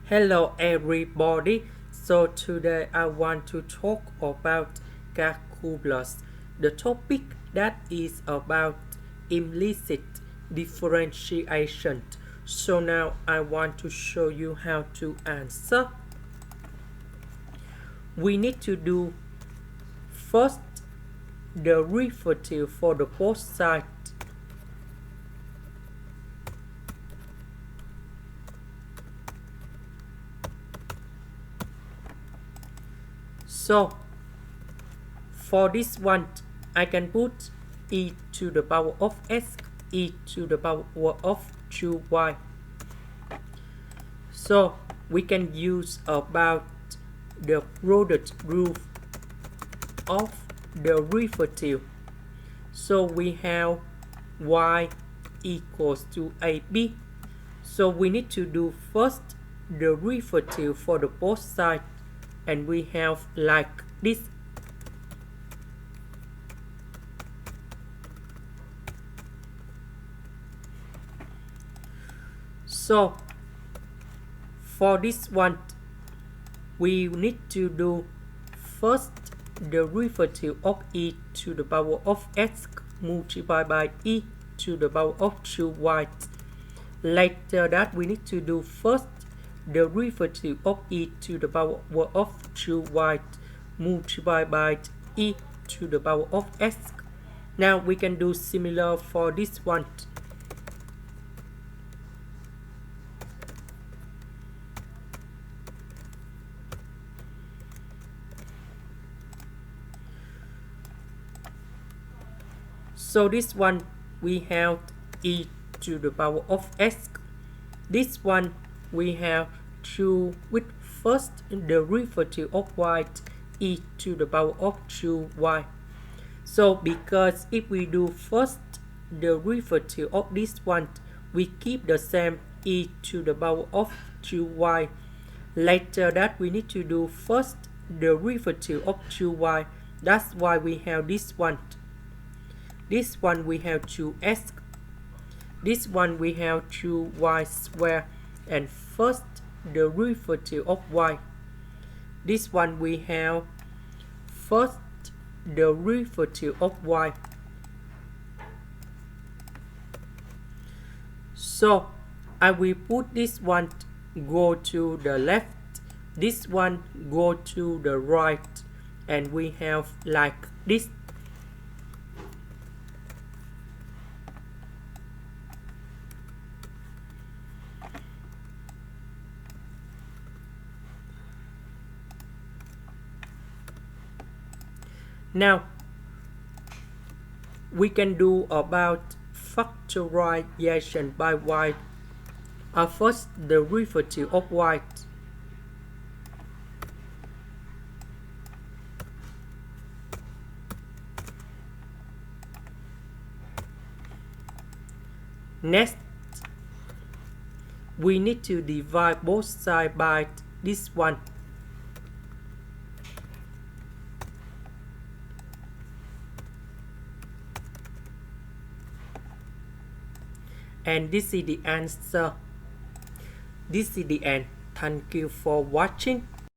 Hello everybody. So today I want to talk about calculus. The topic that is about implicit differentiation. So now I want to show you how to answer. We need to do first the derivative for the both sides. So for this one, I can put e to the power of s, e to the power of 2y. So we can use about the product rule of the derivative. So we have y equals to ab. So we need to do first the derivative for the both sides, and we have like this. So for this one, we need to do first the derivative of e to the power of x multiplied by e to the power of 2y. Later that we need to do first the derivative of e to the power of 2y multiplied by e to the power of x. Now we can do similar for this one. So this one we have e to the power of x. This one we have 2 with first the derivative of y e to the power of 2y. So because if we do first the derivative of this one, we keep the same e to the power of 2y. Later that we need to do first the derivative of 2y. That's why we have this one. This one we have 2x. This one we have 2y squared. And first the derivative of y. This one we have first the derivative of y. So I will put this one go to the left, this one go to the right, and we have like this. Now we can do about factorization by y. First the derivative of y. Next, we need to divide both sides by this one. And this is the answer. This is the end. Thank you for watching.